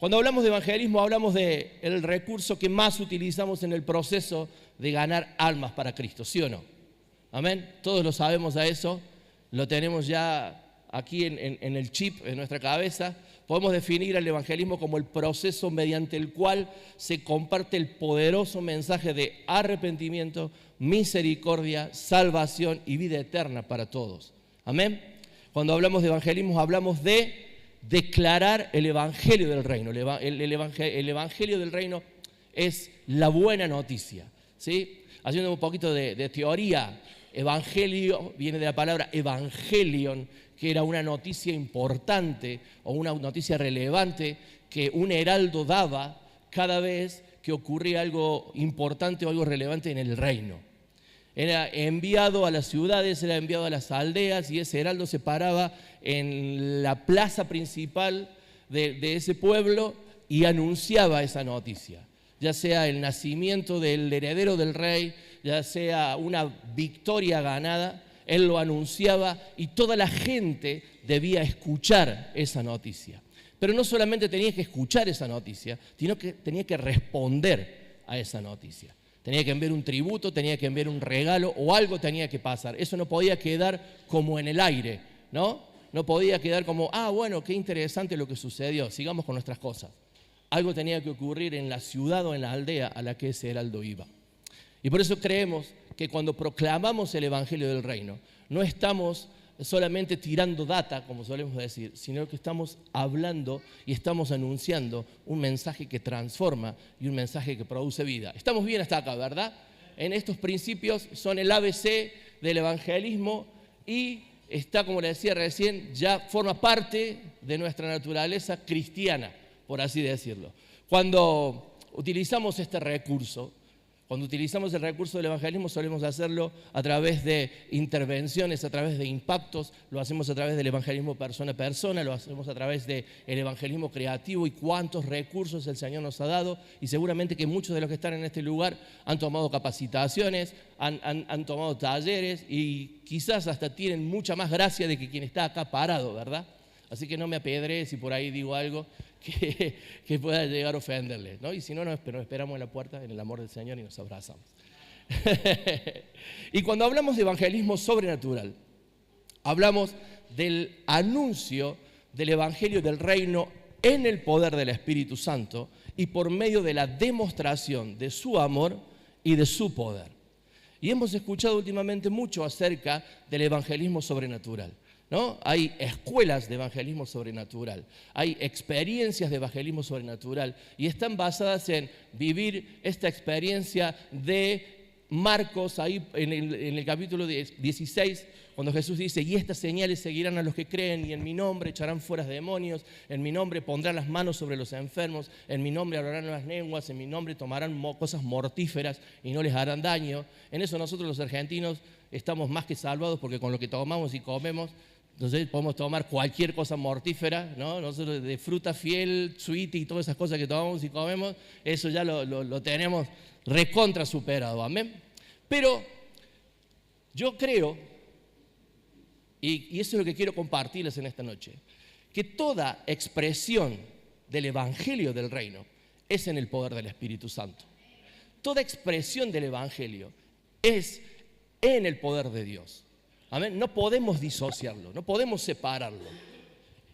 Cuando hablamos de evangelismo, hablamos del recurso que más utilizamos en el proceso de ganar almas para Cristo, ¿sí o no? Amén. Todos lo sabemos a eso, lo tenemos ya aquí en el chip, en nuestra cabeza. Podemos definir el evangelismo como el proceso mediante el cual se comparte el poderoso mensaje de arrepentimiento, misericordia, salvación y vida eterna para todos. Amén. Cuando hablamos de evangelismo, hablamos de declarar el evangelio del reino. El evangelio del reino es la buena noticia, ¿sí? Haciendo un poquito de teoría, evangelio viene de la palabra evangelion, que era una noticia importante o una noticia relevante que un heraldo daba cada vez que ocurría algo importante o algo relevante en el reino. Era enviado a las ciudades, era enviado a las aldeas, y ese heraldo se paraba en la plaza principal de ese pueblo y anunciaba esa noticia, ya sea el nacimiento del heredero del rey, ya sea una victoria ganada. Él lo anunciaba y toda la gente debía escuchar esa noticia. Pero no solamente tenía que escuchar esa noticia, sino que tenía que responder a esa noticia. Tenía que enviar un tributo, tenía que enviar un regalo o algo tenía que pasar. Eso no podía quedar como en el aire, ¿no? No podía quedar como, bueno, qué interesante lo que sucedió, sigamos con nuestras cosas. Algo tenía que ocurrir en la ciudad o en la aldea a la que ese heraldo iba. Y por eso creemos que cuando proclamamos el evangelio del reino, no estamos solamente tirando data, como solemos decir, sino que estamos hablando y estamos anunciando un mensaje que transforma y un mensaje que produce vida. Estamos bien hasta acá, ¿verdad? En estos principios son el ABC del evangelismo y está, como le decía recién, ya forma parte de nuestra naturaleza cristiana, por así decirlo. Cuando utilizamos este recurso, cuando utilizamos el recurso del evangelismo, solemos hacerlo a través de intervenciones, a través de impactos, lo hacemos a través del evangelismo persona a persona, lo hacemos a través del evangelismo creativo y cuántos recursos el Señor nos ha dado. Y seguramente que muchos de los que están en este lugar han tomado capacitaciones, han tomado talleres y quizás hasta tienen mucha más gracia de que quien está acá parado, ¿verdad? Así que no me apedrees si por ahí digo algo que pueda llegar a ofenderles, ¿no? Y si no, nos esperamos en la puerta, en el amor del Señor, y nos abrazamos. Y cuando hablamos de evangelismo sobrenatural, hablamos del anuncio del evangelio del reino en el poder del Espíritu Santo y por medio de la demostración de su amor y de su poder. Y hemos escuchado últimamente mucho acerca del evangelismo sobrenatural, ¿no? Hay escuelas de evangelismo sobrenatural, hay experiencias de evangelismo sobrenatural y están basadas en vivir esta experiencia de Marcos, ahí en el capítulo 16, cuando Jesús dice: y estas señales seguirán a los que creen, y en mi nombre echarán fuera demonios, en mi nombre pondrán las manos sobre los enfermos, en mi nombre hablarán nuevas lenguas, en mi nombre tomarán cosas mortíferas y no les harán daño. En eso nosotros los argentinos estamos más que salvados, porque con lo que tomamos y comemos, entonces podemos tomar cualquier cosa mortífera, ¿no? Nosotros de fruta fiel, sweetie y todas esas cosas que tomamos y comemos, eso ya lo tenemos recontra superado, amén. Pero yo creo, y eso es lo que quiero compartirles en esta noche, que toda expresión del evangelio del reino es en el poder del Espíritu Santo. Toda expresión del evangelio es en el poder de Dios. Amén. No podemos disociarlo, no podemos separarlo.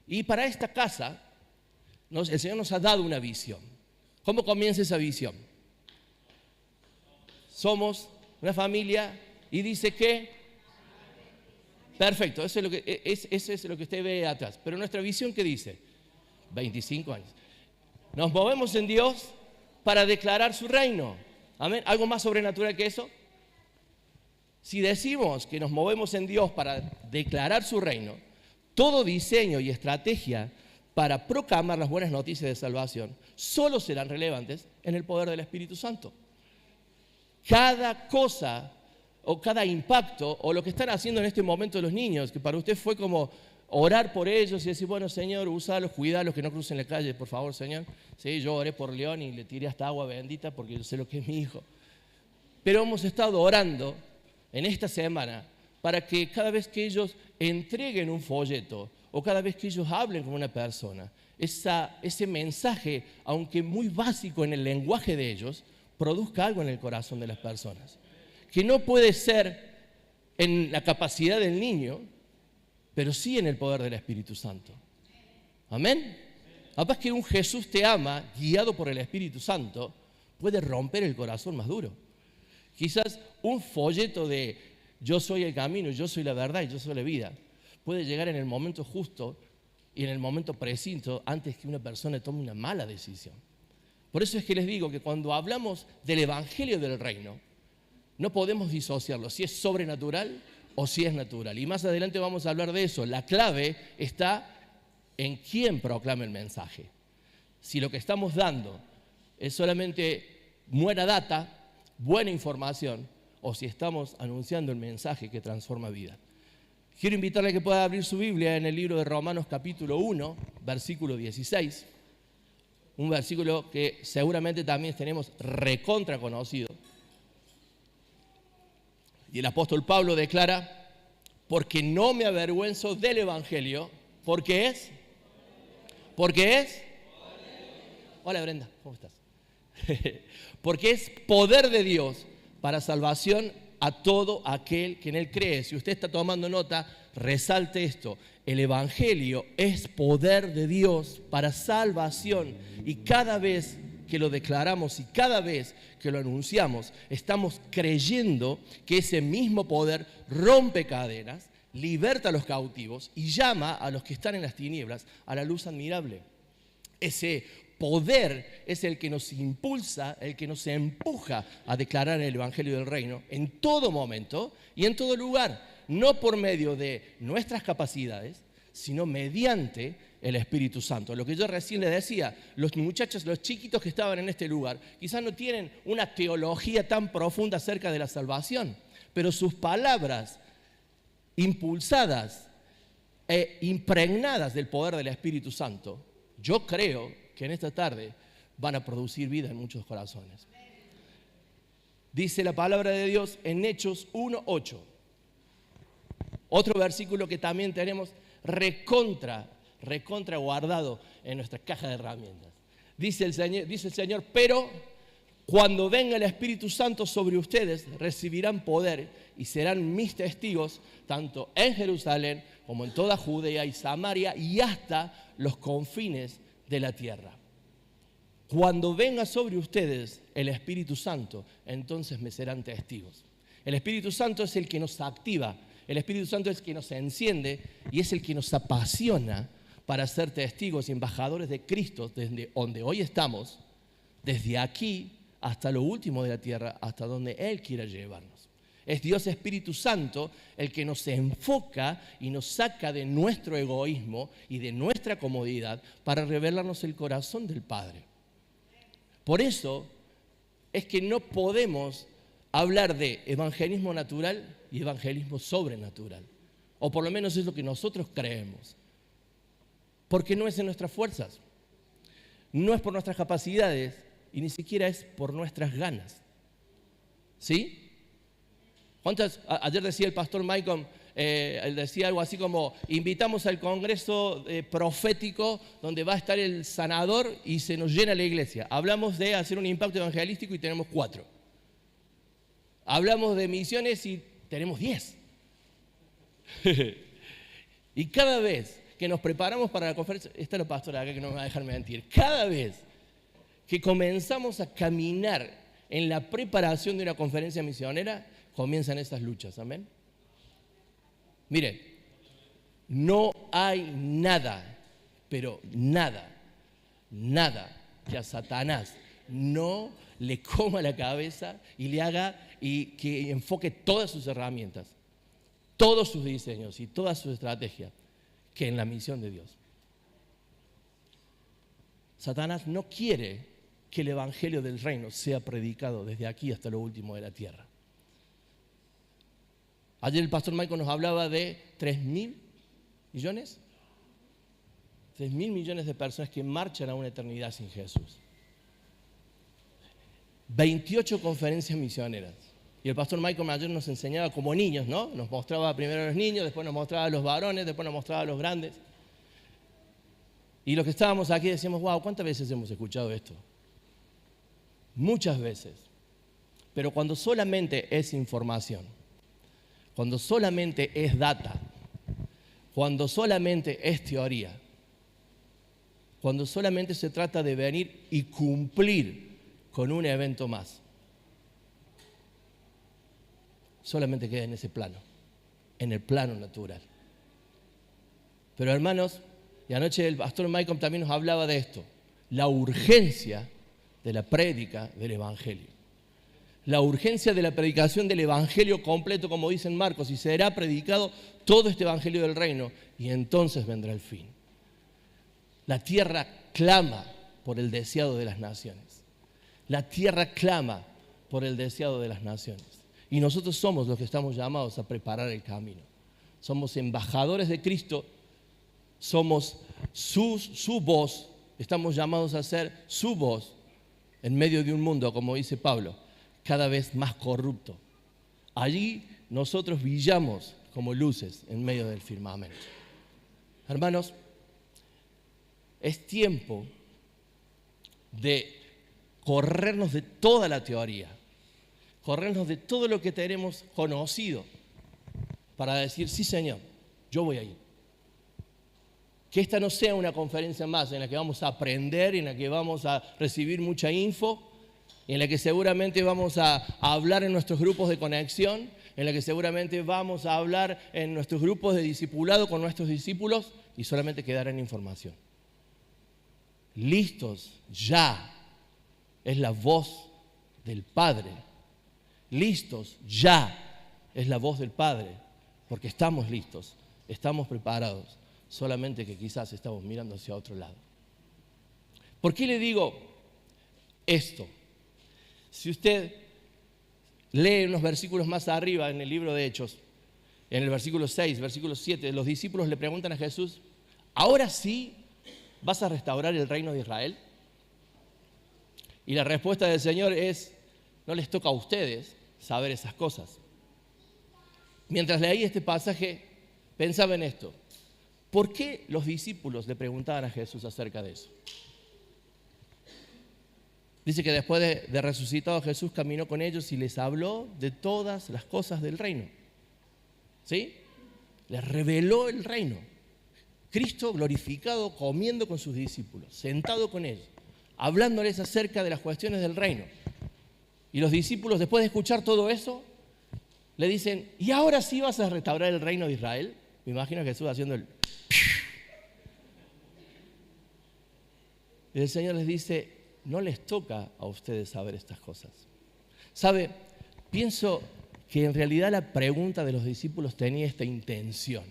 Y para esta casa, el Señor nos ha dado una visión. ¿Cómo comienza esa visión? Somos una familia y dice que... Perfecto, eso es lo que usted ve atrás. Pero nuestra visión, ¿qué dice? 25 años. Nos movemos en Dios para declarar su reino. Amén. ¿Algo más sobrenatural que eso? Si decimos que nos movemos en Dios para declarar su reino, todo diseño y estrategia para proclamar las buenas noticias de salvación solo serán relevantes en el poder del Espíritu Santo. Cada cosa o cada impacto o lo que están haciendo en este momento los niños, que para usted fue como orar por ellos y decir: bueno, Señor, úsalos, cuídalos, que no crucen la calle, por favor, Señor. Sí, yo oré por León y le tiré hasta agua bendita porque yo sé lo que es mi hijo. Pero hemos estado orando en esta semana para que cada vez que ellos entreguen un folleto o cada vez que ellos hablen con una persona, ese mensaje, aunque muy básico en el lenguaje de ellos, produzca algo en el corazón de las personas. Que no puede ser en la capacidad del niño, pero sí en el poder del Espíritu Santo. Amén. Capaz que un Jesús te ama, guiado por el Espíritu Santo, puede romper el corazón más duro. Quizás un folleto de yo soy el camino, yo soy la verdad y yo soy la vida, puede llegar en el momento justo y en el momento preciso antes que una persona tome una mala decisión. Por eso es que les digo que cuando hablamos del Evangelio del Reino, no podemos disociarlo, si es sobrenatural o si es natural. Y más adelante vamos a hablar de eso. La clave está en quién proclama el mensaje. Si lo que estamos dando es solamente buena data, buena información, o si estamos anunciando el mensaje que transforma vida. Quiero invitarle a que pueda abrir su Biblia en el libro de Romanos capítulo 1, versículo 16. Un versículo que seguramente también tenemos recontra conocido. Y el apóstol Pablo declara, porque no me avergüenzo del Evangelio, porque es. Hola Brenda, ¿cómo estás? Porque es poder de Dios para salvación a todo aquel que en Él cree. Si usted está tomando nota, resalte esto. El Evangelio es poder de Dios para salvación. Y cada vez que lo declaramos y cada vez que lo anunciamos, estamos creyendo que ese mismo poder rompe cadenas, liberta a los cautivos y llama a los que están en las tinieblas a la luz admirable. Ese poder es el que nos impulsa, el que nos empuja a declarar el Evangelio del Reino en todo momento y en todo lugar, no por medio de nuestras capacidades, sino mediante el Espíritu Santo. Lo que yo recién le decía, los muchachos, los chiquitos que estaban en este lugar, quizás no tienen una teología tan profunda acerca de la salvación, pero sus palabras impulsadas e impregnadas del poder del Espíritu Santo, yo creo que en esta tarde van a producir vida en muchos corazones. Dice la palabra de Dios en Hechos 1:8. Otro versículo que también tenemos recontra guardado en nuestra caja de herramientas. Dice el Señor, pero cuando venga el Espíritu Santo sobre ustedes, recibirán poder y serán mis testigos, tanto en Jerusalén como en toda Judea y Samaria y hasta los confines de la tierra. Cuando venga sobre ustedes el Espíritu Santo, entonces me serán testigos. El Espíritu Santo es el que nos activa, el Espíritu Santo es el que nos enciende y es el que nos apasiona para ser testigos y embajadores de Cristo desde donde hoy estamos, desde aquí hasta lo último de la tierra, hasta donde Él quiera llevarnos. Es Dios Espíritu Santo el que nos enfoca y nos saca de nuestro egoísmo y de nuestra comodidad para revelarnos el corazón del Padre. Por eso es que no podemos hablar de evangelismo natural y evangelismo sobrenatural. O por lo menos es lo que nosotros creemos. Porque no es en nuestras fuerzas, no es por nuestras capacidades y ni siquiera es por nuestras ganas. ¿Sí? Ayer decía el pastor Michael, él decía algo así como, invitamos al congreso profético donde va a estar el sanador y se nos llena la iglesia. Hablamos de hacer un impacto evangelístico y tenemos 4. Hablamos de misiones y tenemos 10. Y cada vez que nos preparamos para la conferencia, está la pastora acá que no me va a dejar mentir, cada vez que comenzamos a caminar en la preparación de una conferencia misionera, comienzan esas luchas, amén. Mire, no hay nada, pero nada que a Satanás no le coma la cabeza y le haga y que enfoque todas sus herramientas, todos sus diseños y toda su estrategia que en la misión de Dios. Satanás no quiere que el Evangelio del Reino sea predicado desde aquí hasta lo último de la tierra. Ayer el pastor Michael nos hablaba de 3.000 millones. 3.000 millones de personas que marchan a una eternidad sin Jesús. 28 conferencias misioneras. Y el pastor Michael ayer nos enseñaba como niños, ¿no? Nos mostraba primero a los niños, después nos mostraba a los varones, después nos mostraba a los grandes. Y los que estábamos aquí decíamos, wow, ¿cuántas veces hemos escuchado esto? Muchas veces. Pero cuando solamente es información, cuando solamente es data, cuando solamente es teoría, cuando solamente se trata de venir y cumplir con un evento más, solamente queda en ese plano, en el plano natural. Pero hermanos, y anoche el pastor Michael también nos hablaba de esto, la urgencia de la prédica del Evangelio. La urgencia de la predicación del Evangelio completo, como dice en Marcos, y será predicado todo este Evangelio del reino, y entonces vendrá el fin. La tierra clama por el deseado de las naciones. La tierra clama por el deseado de las naciones. Y nosotros somos los que estamos llamados a preparar el camino. Somos embajadores de Cristo, somos su voz, estamos llamados a ser su voz en medio de un mundo, como dice Pablo, cada vez más corrupto. Allí nosotros brillamos como luces en medio del firmamento. Hermanos, es tiempo de corrernos de toda la teoría, corrernos de todo lo que tenemos conocido para decir, sí Señor, yo voy a ir. Que esta no sea una conferencia más en la que vamos a aprender, en la que vamos a recibir mucha info, en la que seguramente vamos a hablar en nuestros grupos de conexión, en la que seguramente vamos a hablar en nuestros grupos de discipulado con nuestros discípulos y solamente quedar en información. Listos ya es la voz del Padre. Listos ya es la voz del Padre, porque estamos listos, estamos preparados, solamente que quizás estamos mirando hacia otro lado. ¿Por qué le digo esto? Si usted lee unos versículos más arriba en el libro de Hechos, en el versículo 6, versículo 7, los discípulos le preguntan a Jesús, ¿ahora sí vas a restaurar el reino de Israel? Y la respuesta del Señor es, no les toca a ustedes saber esas cosas. Mientras leí este pasaje, pensaba en esto. ¿Por qué los discípulos le preguntaban a Jesús acerca de eso? Dice que después de resucitado Jesús caminó con ellos y les habló de todas las cosas del reino. ¿Sí? Les reveló el reino. Cristo glorificado comiendo con sus discípulos, sentado con ellos, hablándoles acerca de las cuestiones del reino. Y los discípulos, después de escuchar todo eso, le dicen, ¿y ahora sí vas a restaurar el reino de Israel? Me imagino a Jesús haciendo el... Y el Señor les dice, no les toca a ustedes saber estas cosas. ¿Sabe? Pienso que en realidad la pregunta de los discípulos tenía esta intención.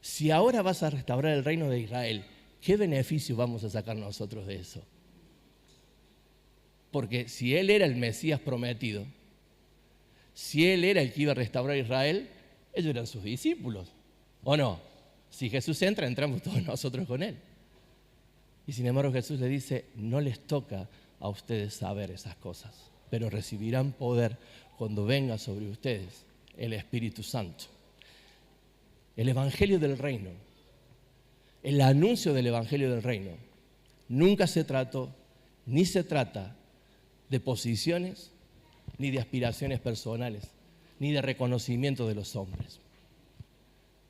Si ahora vas a restaurar el reino de Israel, ¿qué beneficio vamos a sacar nosotros de eso? Porque si Él era el Mesías prometido, si Él era el que iba a restaurar Israel, ellos eran sus discípulos, ¿o no? Si Jesús entra, entramos todos nosotros con Él. Y sin embargo Jesús le dice, no les toca a ustedes saber esas cosas, pero recibirán poder cuando venga sobre ustedes el Espíritu Santo. El Evangelio del Reino, el anuncio del Evangelio del Reino, nunca se trató ni se trata de posiciones, ni de aspiraciones personales, ni de reconocimiento de los hombres.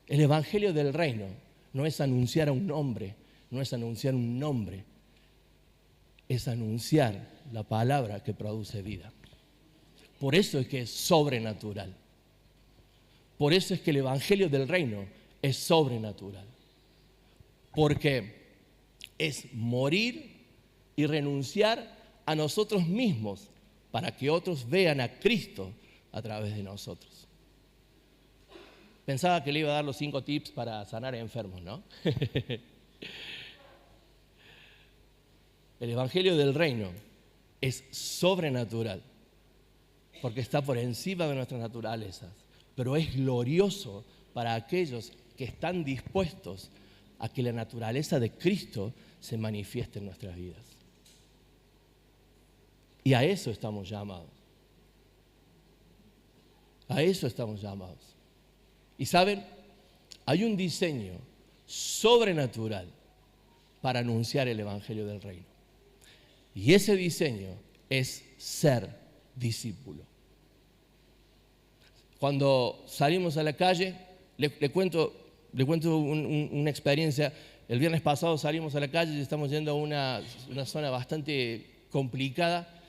El Evangelio del Reino no es anunciar a un hombre, no es anunciar un nombre, es anunciar la palabra que produce vida. Por eso es que es sobrenatural. Por eso es que el Evangelio del Reino es sobrenatural. Porque es morir y renunciar a nosotros mismos para que otros vean a Cristo a través de nosotros. Pensaba que le iba a dar los 5 tips para sanar a enfermos, ¿no? El Evangelio del Reino es sobrenatural porque está por encima de nuestras naturalezas, pero es glorioso para aquellos que están dispuestos a que la naturaleza de Cristo se manifieste en nuestras vidas. Y a eso estamos llamados. A eso estamos llamados. Y saben, hay un diseño sobrenatural para anunciar el evangelio del reino. Y ese diseño es ser discípulo. Cuando salimos a la calle, le cuento una experiencia. El viernes pasado salimos a la calle y estamos yendo a una zona bastante complicada,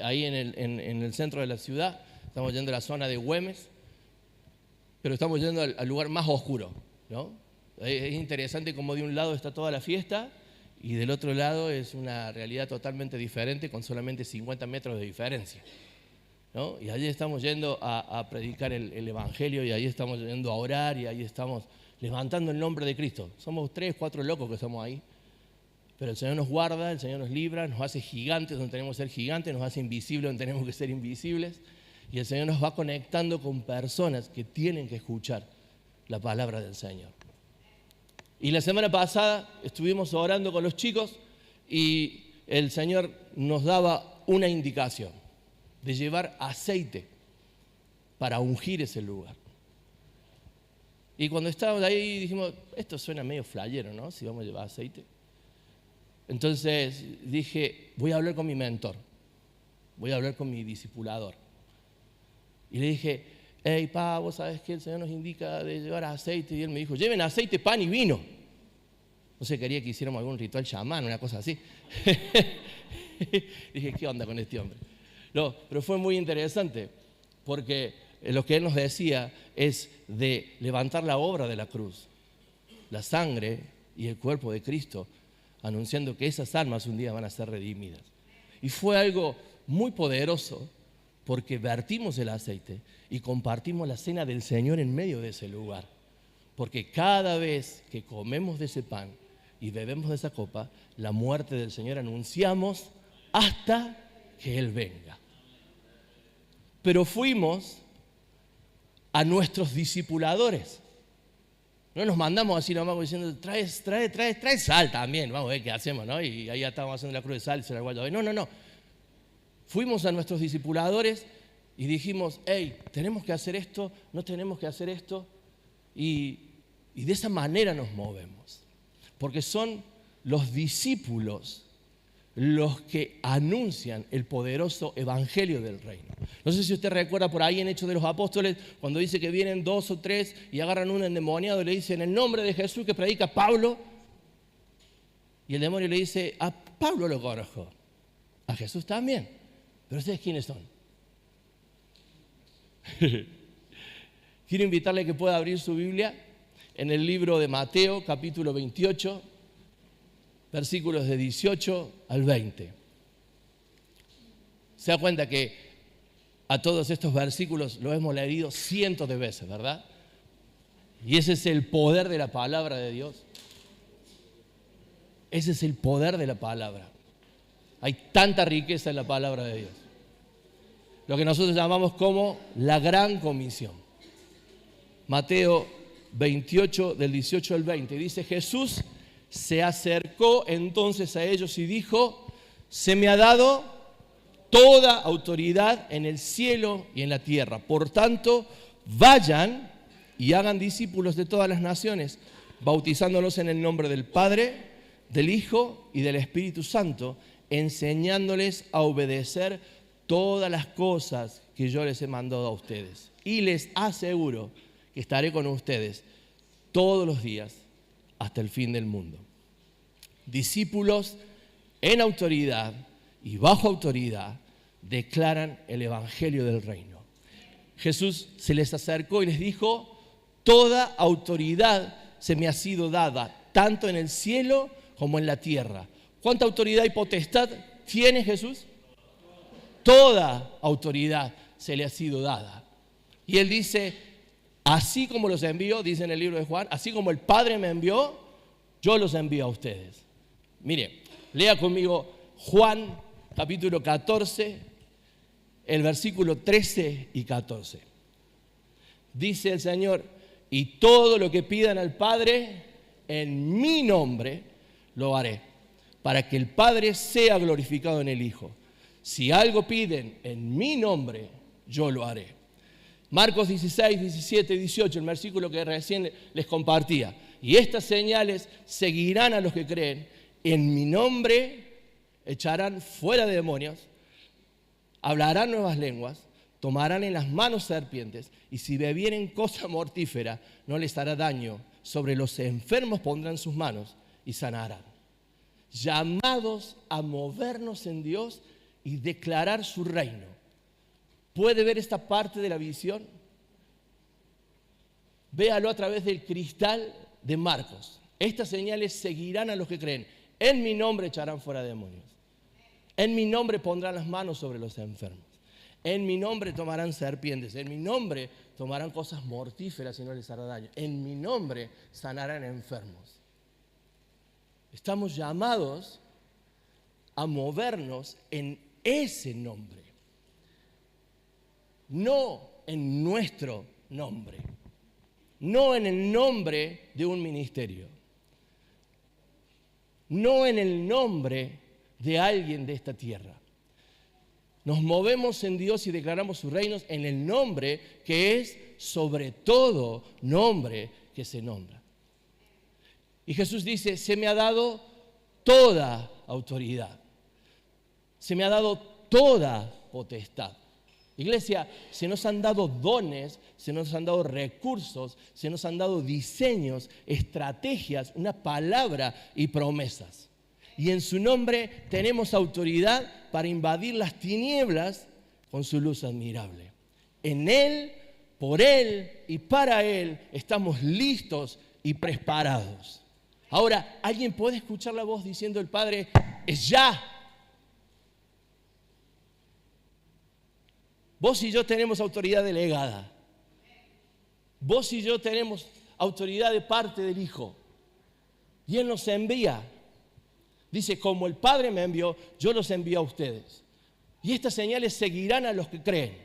ahí en el centro de la ciudad. Estamos yendo a la zona de Güemes, pero estamos yendo al lugar más oscuro, ¿no? Es interesante como de un lado está toda la fiesta y del otro lado es una realidad totalmente diferente con solamente 50 metros de diferencia, ¿no? Y allí estamos yendo a predicar el evangelio y allí estamos yendo a orar y ahí estamos levantando el nombre de Cristo. Somos 3, 4 locos que estamos ahí, pero el Señor nos guarda, el Señor nos libra, nos hace gigantes donde tenemos que ser gigantes, nos hace invisibles donde tenemos que ser invisibles, y el Señor nos va conectando con personas que tienen que escuchar la palabra del Señor. Y la semana pasada estuvimos orando con los chicos y el Señor nos daba una indicación de llevar aceite para ungir ese lugar. Y cuando estábamos ahí dijimos, esto suena medio flayero, ¿no? Si vamos a llevar aceite. Entonces dije, voy a hablar con mi mentor, voy a hablar con mi discipulador. Y le dije, hey, pa, vos sabés que el Señor nos indica de llevar aceite. Y él me dijo, lleven aceite, pan y vino. No sé, quería que hiciéramos algún ritual chamán, una cosa así. Dije, ¿qué onda con este hombre? No, pero fue muy interesante, porque lo que él nos decía es de levantar la obra de la cruz, la sangre y el cuerpo de Cristo, anunciando que esas almas un día van a ser redimidas. Y fue algo muy poderoso, porque vertimos el aceite y compartimos la cena del Señor en medio de ese lugar. Porque cada vez que comemos de ese pan y bebemos de esa copa, la muerte del Señor anunciamos hasta que Él venga. Pero fuimos a nuestros discipuladores. No nos mandamos así nomás diciendo, trae sal también, vamos a ver qué hacemos, ¿no? Y ahí ya estamos haciendo la cruz de sal y se la guarda. No. Fuimos a nuestros discipuladores y dijimos, hey, tenemos que hacer esto, no tenemos que hacer esto. Y de esa manera nos movemos. Porque son los discípulos los que anuncian el poderoso evangelio del reino. No sé si usted recuerda por ahí en Hechos de los Apóstoles, cuando dice que vienen 2 o 3 y agarran un endemoniado y le dicen, en el nombre de Jesús que predica Pablo. Y el demonio le dice, a Pablo lo conozco, a Jesús también. ¿Pero ustedes quiénes son? Quiero invitarle a que pueda abrir su Biblia en el libro de Mateo, capítulo 28, versículos de 18 al 20. Se da cuenta que a todos estos versículos los hemos leído cientos de veces, ¿verdad? Y ese es el poder de la palabra de Dios. Ese es el poder de la palabra. Hay tanta riqueza en la palabra de Dios. Lo que nosotros llamamos como la gran comisión. Mateo 28, del 18 al 20, dice, Jesús se acercó entonces a ellos y dijo, se me ha dado toda autoridad en el cielo y en la tierra. Por tanto, vayan y hagan discípulos de todas las naciones, bautizándolos en el nombre del Padre, del Hijo y del Espíritu Santo, enseñándoles a obedecer todas las cosas que yo les he mandado a ustedes. Y les aseguro que estaré con ustedes todos los días hasta el fin del mundo. Discípulos en autoridad y bajo autoridad declaran el evangelio del reino. Jesús se les acercó y les dijo, toda autoridad se me ha sido dada, tanto en el cielo como en la tierra. ¿Cuánta autoridad y potestad tiene Jesús? Toda autoridad se le ha sido dada. Y él dice, así como los envío, dice en el libro de Juan, así como el Padre me envió, yo los envío a ustedes. Mire, lea conmigo Juan capítulo 14, el versículo 13 y 14. Dice el Señor, y todo lo que pidan al Padre en mi nombre lo haré, para que el Padre sea glorificado en el Hijo. Si algo piden en mi nombre, yo lo haré. Marcos 16, 17 y 18, el versículo que recién les compartía. Y estas señales seguirán a los que creen. En mi nombre echarán fuera de demonios, hablarán nuevas lenguas, tomarán en las manos serpientes, y si bebieren cosa mortífera, no les hará daño. Sobre los enfermos pondrán sus manos y sanarán. Llamados a movernos en Dios y declarar su reino. ¿Puede ver esta parte de la visión? Véalo a través del cristal de Marcos. Estas señales seguirán a los que creen. En mi nombre echarán fuera demonios. En mi nombre pondrán las manos sobre los enfermos. En mi nombre tomarán serpientes. En mi nombre tomarán cosas mortíferas y no les hará daño. En mi nombre sanarán enfermos. Estamos llamados a movernos en ese nombre. No en nuestro nombre. No en el nombre de un ministerio. No en el nombre de alguien de esta tierra. Nos movemos en Dios y declaramos sus reinos en el nombre que es sobre todo nombre que se nombra. Y Jesús dice, se me ha dado toda autoridad. Se me ha dado toda potestad. Iglesia, se nos han dado dones, se nos han dado recursos, se nos han dado diseños, estrategias, una palabra y promesas. Y en su nombre tenemos autoridad para invadir las tinieblas con su luz admirable. En Él, por Él y para Él estamos listos y preparados. Ahora, ¿alguien puede escuchar la voz diciendo el Padre, es ya? Vos y yo tenemos autoridad delegada. Vos y yo tenemos autoridad de parte del Hijo. Y Él nos envía. Dice, como el Padre me envió, yo los envío a ustedes. Y estas señales seguirán a los que creen.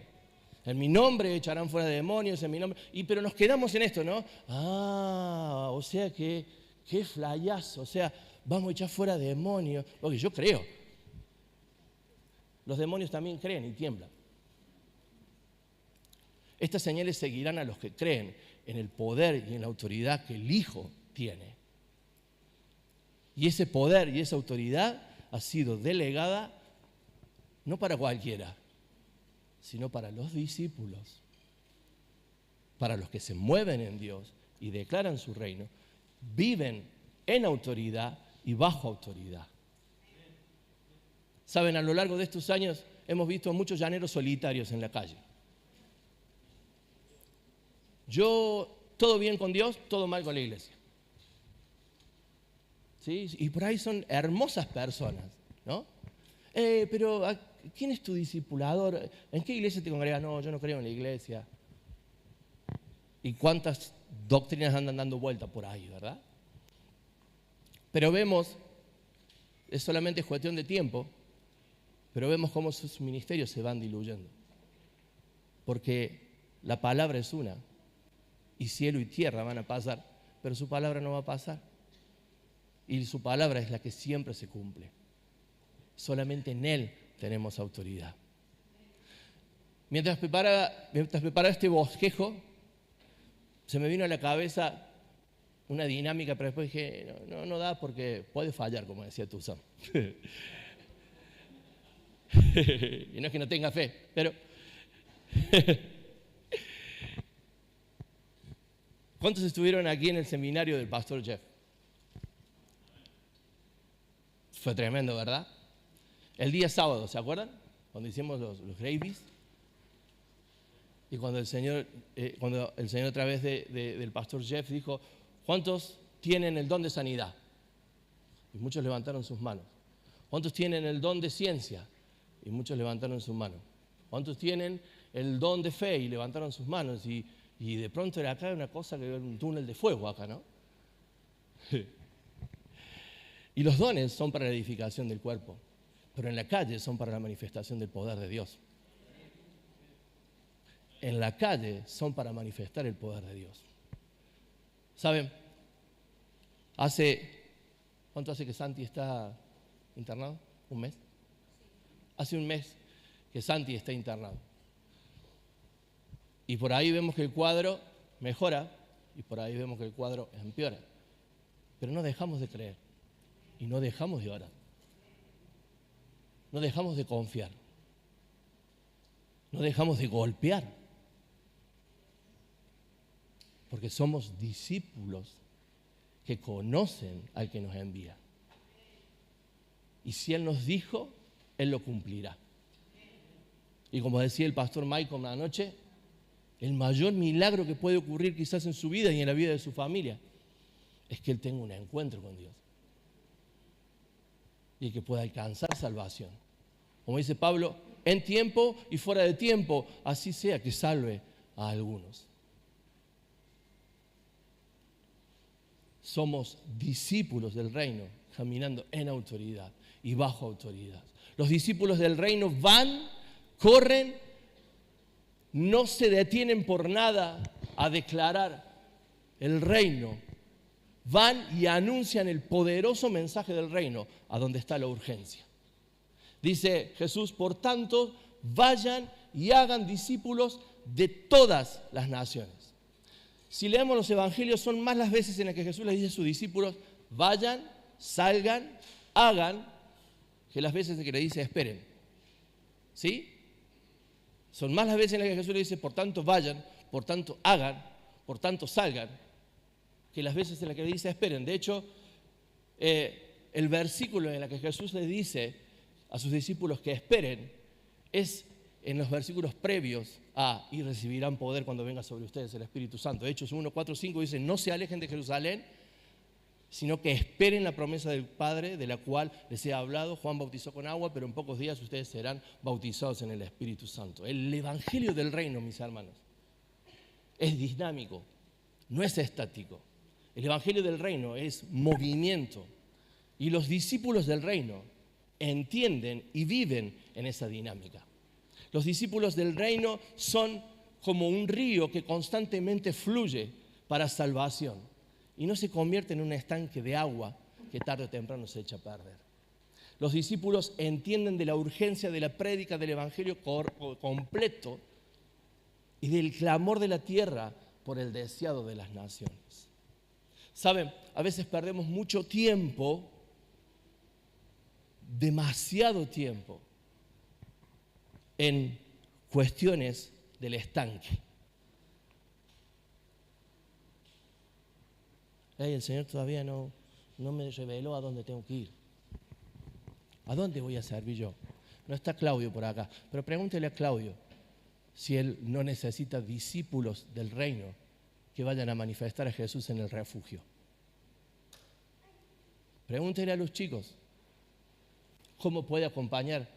En mi nombre echarán fuera demonios, en mi nombre. Pero nos quedamos en esto, ¿no? O sea que, qué flayazo. O sea, vamos a echar fuera demonios. Porque yo creo. Los demonios también creen y tiemblan. Estas señales seguirán a los que creen en el poder y en la autoridad que el Hijo tiene. Y ese poder y esa autoridad ha sido delegada no para cualquiera, sino para los discípulos, para los que se mueven en Dios y declaran su reino, viven en autoridad y bajo autoridad. Saben, a lo largo de estos años hemos visto muchos llaneros solitarios en la calle. Todo bien con Dios, todo mal con la iglesia. ¿Sí? Y por ahí son hermosas personas, ¿no? Pero ¿quién es tu discipulador? ¿En qué iglesia te congregas? No, yo no creo en la iglesia. ¿Y cuántas doctrinas andan dando vuelta por ahí, verdad? Pero vemos, es solamente cuestión de tiempo, pero vemos cómo sus ministerios se van diluyendo. Porque la palabra es una. Y cielo y tierra van a pasar, pero su palabra no va a pasar. Y su palabra es la que siempre se cumple. Solamente en Él tenemos autoridad. Mientras preparaba este bosquejo, se me vino a la cabeza una dinámica, pero después dije, no da porque puede fallar, como decía Tuzán. Y no es que no tenga fe, pero... ¿Cuántos estuvieron aquí en el seminario del pastor Jeff? Fue tremendo, ¿verdad? El día sábado, ¿se acuerdan? Cuando hicimos los gravies. Y cuando el Señor a través del pastor Jeff dijo, ¿cuántos tienen el don de sanidad? Y muchos levantaron sus manos. ¿Cuántos tienen el don de ciencia? Y muchos levantaron sus manos. ¿Cuántos tienen el don de fe? Y levantaron sus manos. Y de pronto era acá una cosa que era un túnel de fuego acá, ¿no? Y los dones son para la edificación del cuerpo, pero en la calle son para la manifestación del poder de Dios. En la calle son para manifestar el poder de Dios. ¿Saben? ¿Cuánto hace que Santi está internado? ¿Un mes? Hace un mes que Santi está internado. Y por ahí vemos que el cuadro mejora y por ahí vemos que el cuadro empeora. Pero no dejamos de creer. y no dejamos de orar. No dejamos de confiar. No dejamos de golpear. Porque somos discípulos que conocen al que nos envía. Y si Él nos dijo, Él lo cumplirá. Y como decía el pastor Michael anoche, el mayor milagro que puede ocurrir quizás en su vida y en la vida de su familia es que Él tenga un encuentro con Dios y que pueda alcanzar salvación. Como dice Pablo, en tiempo y fuera de tiempo, así sea que salve a algunos. Somos discípulos del reino, caminando en autoridad y bajo autoridad. Los discípulos del reino van, corren, no se detienen por nada a declarar el reino. Van y anuncian el poderoso mensaje del reino a donde está la urgencia. Dice Jesús, por tanto, vayan y hagan discípulos de todas las naciones. Si leemos los evangelios, son más las veces en las que Jesús les dice a sus discípulos, vayan, salgan, hagan, que las veces en que le dice, esperen. ¿Sí? Son más las veces en las que Jesús le dice, por tanto, vayan, por tanto, hagan, por tanto, salgan, que las veces en las que le dice, esperen. De hecho, el versículo en el que Jesús les dice a sus discípulos que esperen es en los versículos previos a y recibirán poder cuando venga sobre ustedes el Espíritu Santo. Hechos 1, 4, 5 dice, no se alejen de Jerusalén, sino que esperen la promesa del Padre, de la cual les he hablado. Juan bautizó con agua, pero en pocos días ustedes serán bautizados en el Espíritu Santo. El Evangelio del Reino, mis hermanos, es dinámico, no es estático. El Evangelio del Reino es movimiento. Y los discípulos del Reino entienden y viven en esa dinámica. Los discípulos del Reino son como un río que constantemente fluye para salvación y no se convierte en un estanque de agua que tarde o temprano se echa a perder. Los discípulos entienden de la urgencia de la prédica del Evangelio completo y del clamor de la tierra por el deseado de las naciones. Saben, a veces perdemos mucho tiempo, demasiado tiempo, en cuestiones del estanque. El Señor todavía no me reveló a dónde tengo que ir. ¿A dónde voy a servir yo? No está Claudio por acá, pero pregúntele a Claudio si él no necesita discípulos del reino que vayan a manifestar a Jesús en el refugio. Pregúntele a los chicos cómo puede acompañar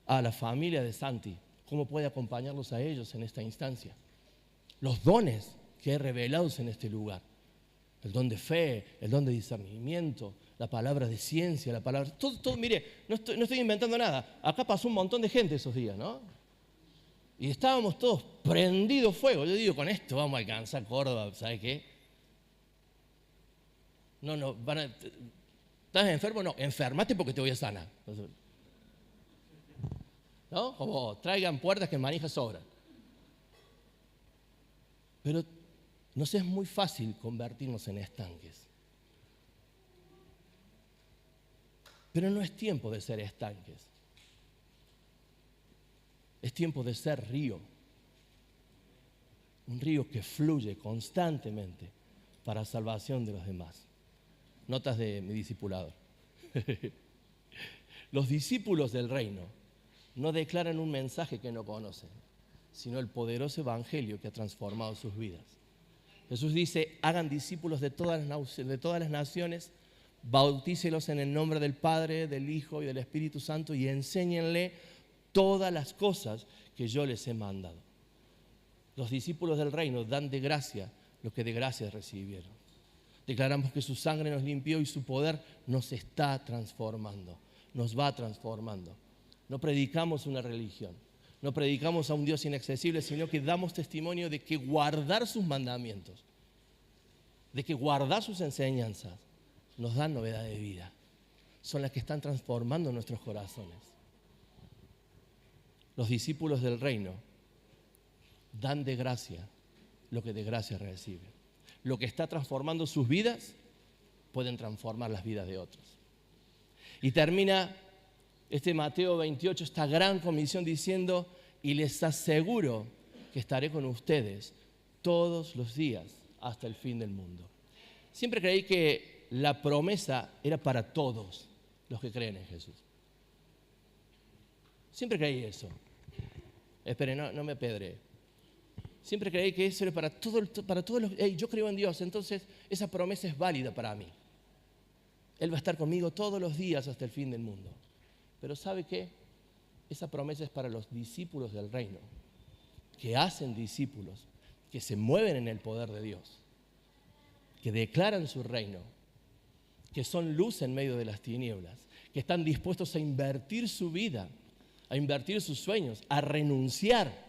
a la familia de Santi, cómo puede acompañarlos a ellos en esta instancia. Los dones que hay revelados en este lugar. El don de fe, el don de discernimiento, la palabra de ciencia, la palabra... Todo, mire, no estoy inventando nada. Acá pasó un montón de gente esos días, ¿no? Y estábamos todos prendidos fuego. Yo digo, con esto vamos a alcanzar Córdoba, ¿sabes qué? ¿Estás enfermo? No, enfermate porque te voy a sanar. ¿No? Como traigan puertas que manijas sobran. Pero nos es muy fácil convertirnos en estanques. Pero no es tiempo de ser estanques. Es tiempo de ser río. Un río que fluye constantemente para salvación de los demás. Notas de mi discipulador. Los discípulos del reino no declaran un mensaje que no conocen, sino el poderoso evangelio que ha transformado sus vidas. Jesús dice, hagan discípulos de todas las naciones, bautícelos en el nombre del Padre, del Hijo y del Espíritu Santo y enséñenle todas las cosas que yo les he mandado. Los discípulos del reino dan de gracia lo que de gracia recibieron. Declaramos que su sangre nos limpió y su poder nos está transformando, nos va transformando. No predicamos una religión, no predicamos a un Dios inaccesible, sino que damos testimonio de que guardar sus mandamientos, de que guardar sus enseñanzas nos dan novedad de vida. Son las que están transformando nuestros corazones. Los discípulos del reino dan de gracia lo que de gracia reciben. Lo que está transformando sus vidas pueden transformar las vidas de otros. Y termina este Mateo 28, esta gran comisión diciendo, y les aseguro que estaré con ustedes todos los días hasta el fin del mundo. Siempre creí que la promesa era para todos los que creen en Jesús. Siempre creí eso. Esperen, no me apedree. Siempre creí que eso era para todos los... yo creo en Dios, entonces esa promesa es válida para mí. Él va a estar conmigo todos los días hasta el fin del mundo. Pero ¿sabe qué? Esa promesa es para los discípulos del reino, que hacen discípulos, que se mueven en el poder de Dios, que declaran su reino, que son luz en medio de las tinieblas, que están dispuestos a invertir su vida, a invertir sus sueños, a renunciar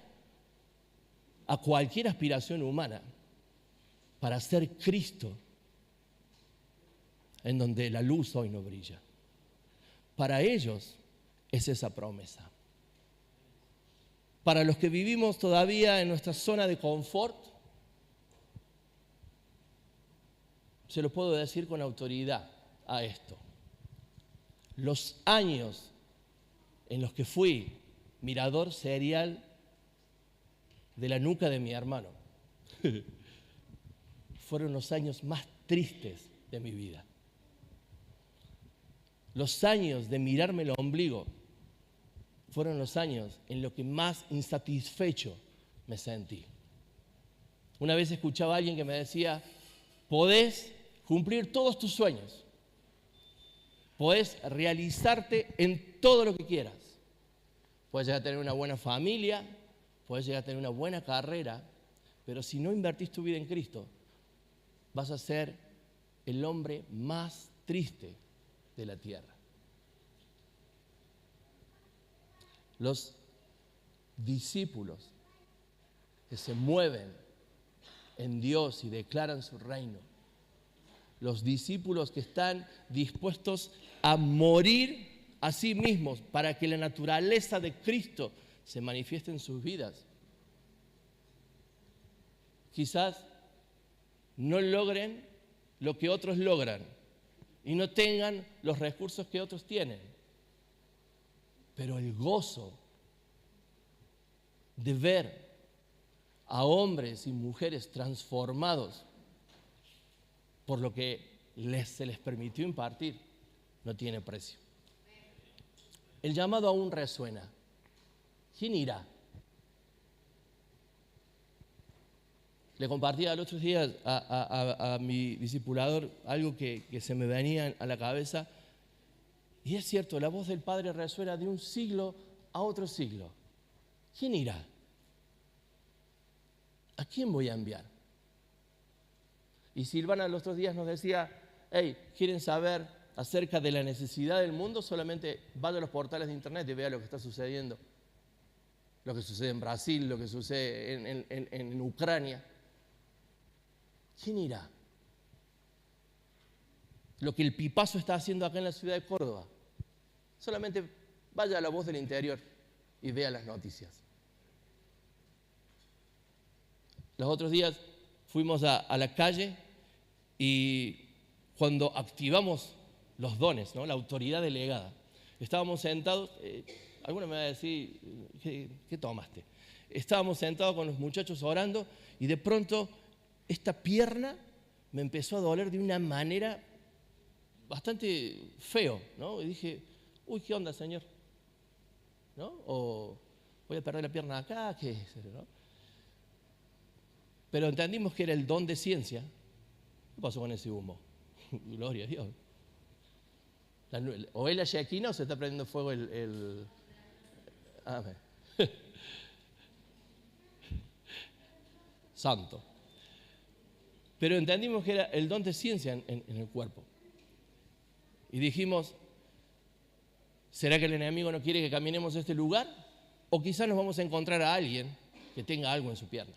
a cualquier aspiración humana para ser Cristo en donde la luz hoy no brilla. Para ellos es esa promesa. Para los que vivimos todavía en nuestra zona de confort, se lo puedo decir con autoridad a esto. Los años en los que fui mirador serial de la nuca de mi hermano fueron los años más tristes de mi vida. Los años de mirarme el ombligo fueron los años en los que más insatisfecho me sentí. Una vez escuchaba a alguien que me decía, podés cumplir todos tus sueños, podés realizarte en todo lo que quieras, podés llegar a tener una buena familia, podés llegar a tener una buena carrera, pero si no invertís tu vida en Cristo, vas a ser el hombre más triste de la tierra. Los discípulos que se mueven en Dios y declaran su reino, los discípulos que están dispuestos a morir a sí mismos para que la naturaleza de Cristo se manifieste en sus vidas, quizás no logren lo que otros logran y no tengan los recursos que otros tienen, pero el gozo de ver a hombres y mujeres transformados por lo que se les permitió impartir no tiene precio. El llamado aún resuena. ¿Quién irá? Le compartía el otro día a mi discipulador algo que se me venía a la cabeza. Y es cierto, la voz del Padre resuena de un siglo a otro siglo. ¿Quién irá? ¿A quién voy a enviar? Y Silvana los otros días nos decía, hey, ¿quieren saber acerca de la necesidad del mundo? Solamente vaya a los portales de internet y vea lo que está sucediendo. Lo que sucede en Brasil, lo que sucede en Ucrania. ¿Quién irá? Lo que el Pipazo está haciendo acá en la ciudad de Córdoba. Solamente vaya a La Voz del Interior y vea las noticias. Los otros días fuimos a la calle y cuando activamos los dones, ¿no? La autoridad delegada, estábamos sentados, alguno me va a decir, ¿qué tomaste? Estábamos sentados con los muchachos orando y de pronto esta pierna me empezó a doler de una manera bastante feo, ¿no? Y dije, uy, ¿qué onda, Señor? ¿No? O voy a perder la pierna acá, ¿qué es eso, no? Pero entendimos que era el don de ciencia. ¿Qué pasó con ese humo? Gloria a Dios. O es la Shekinah o se está prendiendo fuego el... Amén. Santo. Pero entendimos que era el don de ciencia en el cuerpo. Y dijimos, ¿será que el enemigo no quiere que caminemos a este lugar? O quizás nos vamos a encontrar a alguien que tenga algo en su pierna.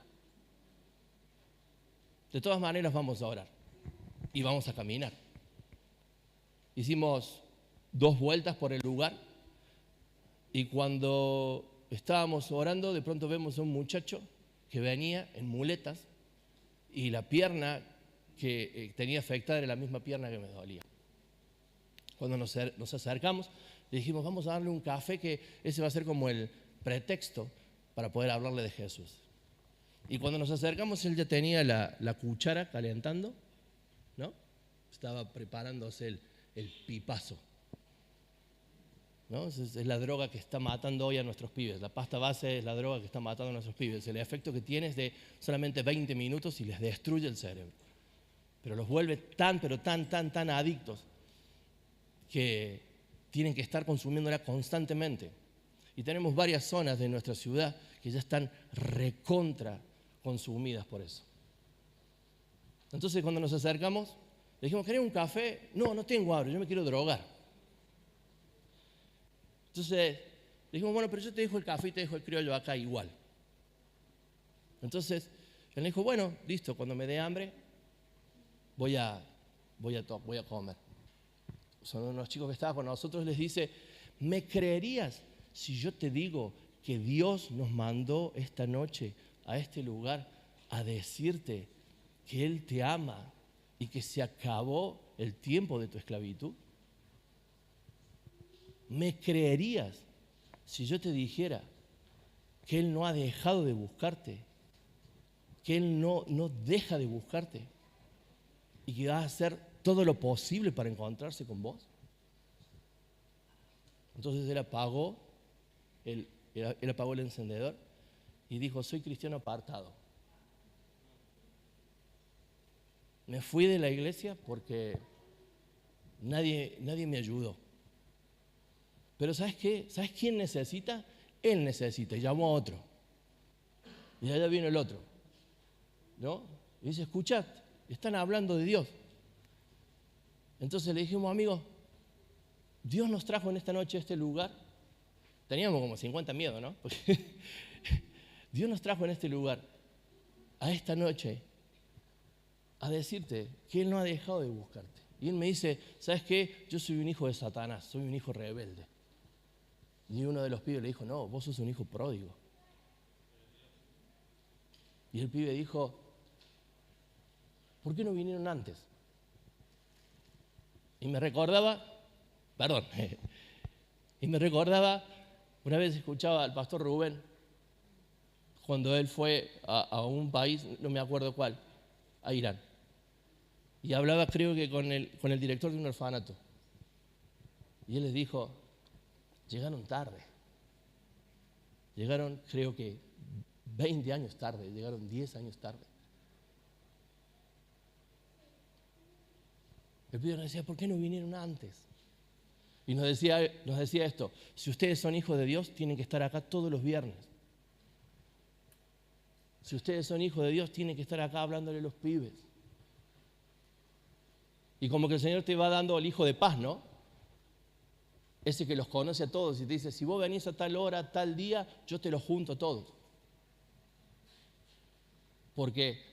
De todas maneras vamos a orar y vamos a caminar. Hicimos 2 vueltas por el lugar y cuando estábamos orando de pronto vemos a un muchacho que venía en muletas y la pierna que tenía afectada era la misma pierna que me dolía. Cuando nos acercamos, le dijimos, vamos a darle un café, que ese va a ser como el pretexto para poder hablarle de Jesús. Y cuando nos acercamos, él ya tenía la cuchara calentando, ¿no? Estaba preparándose el pipazo, ¿no? Es la droga que está matando hoy a nuestros pibes. La pasta base es la droga que está matando a nuestros pibes. El efecto que tiene es de solamente 20 minutos y les destruye el cerebro. Pero los vuelve pero tan adictos que tienen que estar consumiéndola constantemente. Y tenemos varias zonas de nuestra ciudad que ya están recontra consumidas por eso. Entonces, cuando nos acercamos, le dijimos, ¿querés un café? No tengo hambre, yo me quiero drogar. Entonces, le dijimos, bueno, pero yo te dejo el café y te dejo el criollo acá igual. Entonces, él dijo, bueno, listo, cuando me dé hambre, voy a comer. Son unos chicos que estaban con nosotros, les dice, ¿me creerías si yo te digo que Dios nos mandó esta noche a este lugar a decirte que Él te ama y que se acabó el tiempo de tu esclavitud? ¿Me creerías si yo te dijera que Él no ha dejado de buscarte, que Él no deja de buscarte y que va a hacer todo lo posible para encontrarse con vos? Entonces él apagó el encendedor y dijo, soy cristiano apartado. Me fui de la iglesia porque nadie me ayudó. Pero ¿sabes qué? ¿Sabes quién necesita? Él necesita. Y llamó a otro. Y allá vino el otro, ¿no? Y dice, escuchad, están hablando de Dios. Entonces le dijimos, amigos, Dios nos trajo en esta noche a este lugar. Teníamos como 50 miedos, ¿no? Porque Dios nos trajo en este lugar, a esta noche, a decirte que Él no ha dejado de buscarte. Y Él me dice, ¿sabes qué? Yo soy un hijo de Satanás, soy un hijo rebelde. Y uno de los pibes le dijo, no, vos sos un hijo pródigo. Y el pibe dijo, ¿por qué no vinieron antes? Y me recordaba, una vez escuchaba al pastor Rubén, cuando él fue a un país, no me acuerdo cuál, a Irán. Y hablaba, creo que con el director de un orfanato. Y él les dijo, llegaron tarde. Llegaron, creo que 20 años tarde, llegaron 10 años tarde. El pibe nos decía, ¿por qué no vinieron antes? Y nos decía esto, si ustedes son hijos de Dios, tienen que estar acá todos los viernes. Si ustedes son hijos de Dios, tienen que estar acá hablándole a los pibes. Y como que el Señor te va dando el hijo de paz, ¿no? Ese que los conoce a todos y te dice, si vos venís a tal hora, tal día, yo te los junto a todos. Porque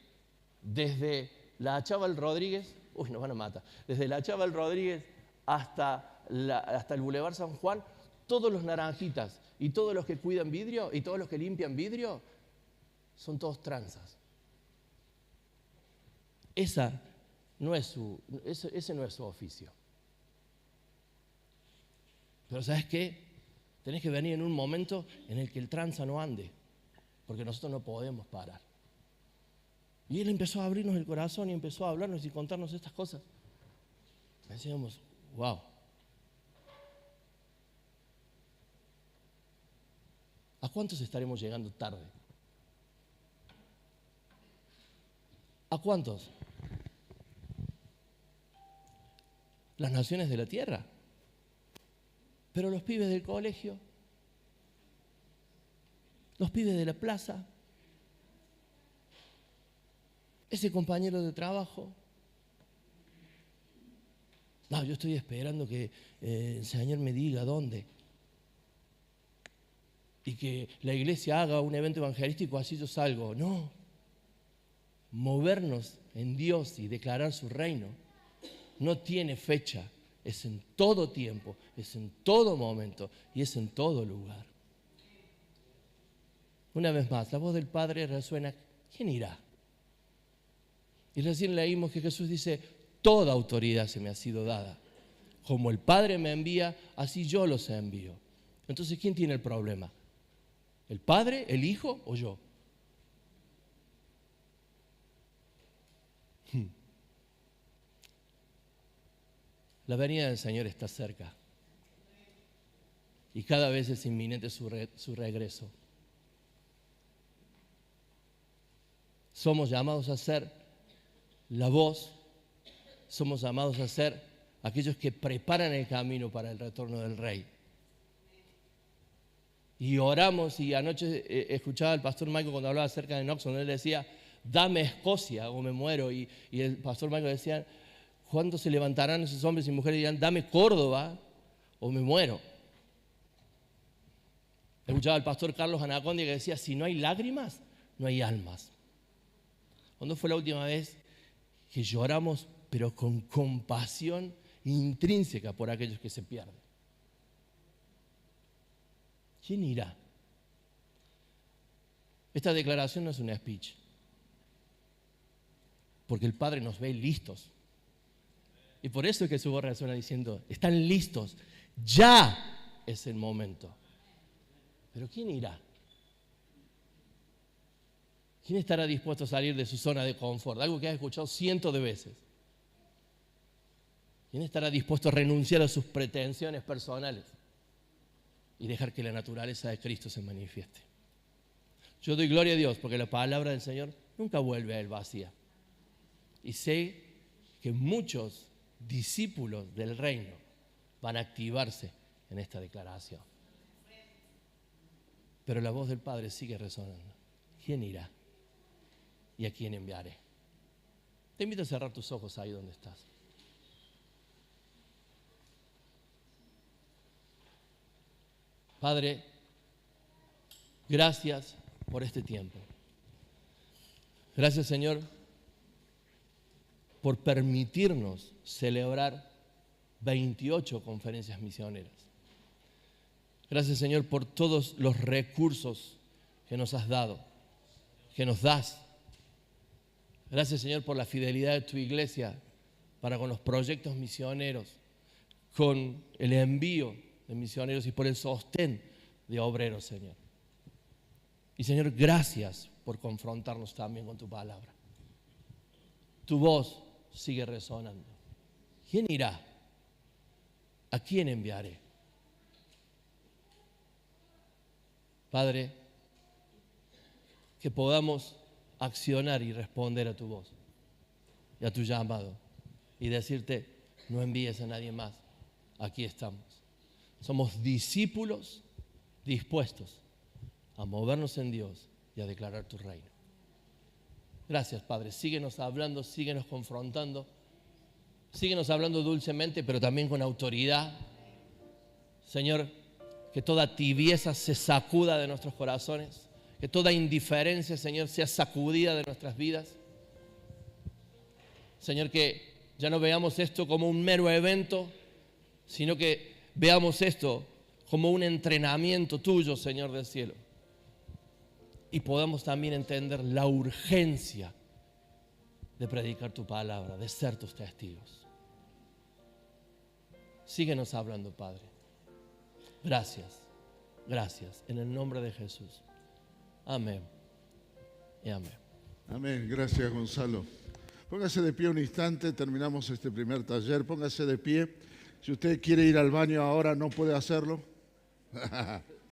desde la Chaval Rodríguez, nos van a matar, desde la Chaval Rodríguez hasta el Boulevard San Juan, todos los naranjitas y todos los que cuidan vidrio y todos los que limpian vidrio, son todos tranzas. Ese no es su oficio. Pero ¿sabes qué? Tenés que venir en un momento en el que el tranza no ande, porque nosotros no podemos parar. Y él empezó a abrirnos el corazón y empezó a hablarnos y contarnos estas cosas. Decíamos, wow. ¿A cuántos estaremos llegando tarde? ¿A cuántos? Las naciones de la tierra. Pero los pibes del colegio, los pibes de la plaza, ese compañero de trabajo. No, yo estoy esperando que el Señor me diga dónde. Y que la iglesia haga un evento evangelístico, así yo salgo. No. Movernos en Dios y declarar su reino no tiene fecha. Es en todo tiempo, es en todo momento y es en todo lugar. Una vez más, la voz del Padre resuena, ¿quién irá? Y recién leímos que Jesús dice, toda autoridad se me ha sido dada como el Padre me envía, así yo los envío. Entonces, ¿quién tiene el problema? ¿El Padre, el Hijo o yo? La venida del Señor está cerca y cada vez es inminente su regreso. Somos llamados a ser la voz, somos llamados a ser aquellos que preparan el camino para el retorno del Rey. Y oramos, y anoche escuchaba al pastor Michael cuando hablaba acerca de Knox, donde él decía, dame Escocia o me muero. Y el pastor Michael decía, ¿cuándo se levantarán esos hombres y mujeres y dirán, dame Córdoba o me muero? Escuchaba al pastor Carlos Anacondia que decía, si no hay lágrimas, no hay almas. ¿Cuándo fue la última vez que lloramos, pero con compasión intrínseca por aquellos que se pierden? ¿Quién irá? Esta declaración no es un speech, porque el Padre nos ve listos. Y por eso es que su voz resuena diciendo, están listos, ya es el momento. Pero ¿quién irá? ¿Quién estará dispuesto a salir de su zona de confort? Algo que has escuchado cientos de veces. ¿Quién estará dispuesto a renunciar a sus pretensiones personales y dejar que la naturaleza de Cristo se manifieste? Yo doy gloria a Dios porque la palabra del Señor nunca vuelve a Él vacía. Y sé que muchos discípulos del reino van a activarse en esta declaración. Pero la voz del Padre sigue resonando. ¿Quién irá? ¿Y a quién enviaré? Te invito a cerrar tus ojos ahí donde estás. Padre, gracias por este tiempo. Gracias, Señor, por permitirnos celebrar 28 conferencias misioneras. Gracias, Señor, por todos los recursos que nos has dado, que nos das. Gracias, Señor, por la fidelidad de tu iglesia para con los proyectos misioneros, con el envío de misioneros y por el sostén de obreros, Señor. Y, Señor, gracias por confrontarnos también con tu palabra. Tu voz sigue resonando. ¿Quién irá? ¿A quién enviaré? Padre, que podamos accionar y responder a tu voz y a tu llamado y decirte, no envíes a nadie más, aquí estamos. Somos discípulos dispuestos a movernos en Dios y a declarar tu reino. Gracias, Padre. Síguenos hablando, síguenos confrontando, síguenos hablando dulcemente, pero también con autoridad. Señor, que toda tibieza se sacuda de nuestros corazones, que toda indiferencia, Señor, sea sacudida de nuestras vidas. Señor, que ya no veamos esto como un mero evento, sino que veamos esto como un entrenamiento tuyo, Señor del cielo. Y podamos también entender la urgencia de predicar tu palabra, de ser tus testigos. Síguenos hablando, Padre. Gracias, gracias. En el nombre de Jesús. Amén y amén. Amén. Gracias, Gonzalo. Póngase de pie un instante, terminamos este primer taller. Póngase de pie. Si usted quiere ir al baño ahora, no puede hacerlo.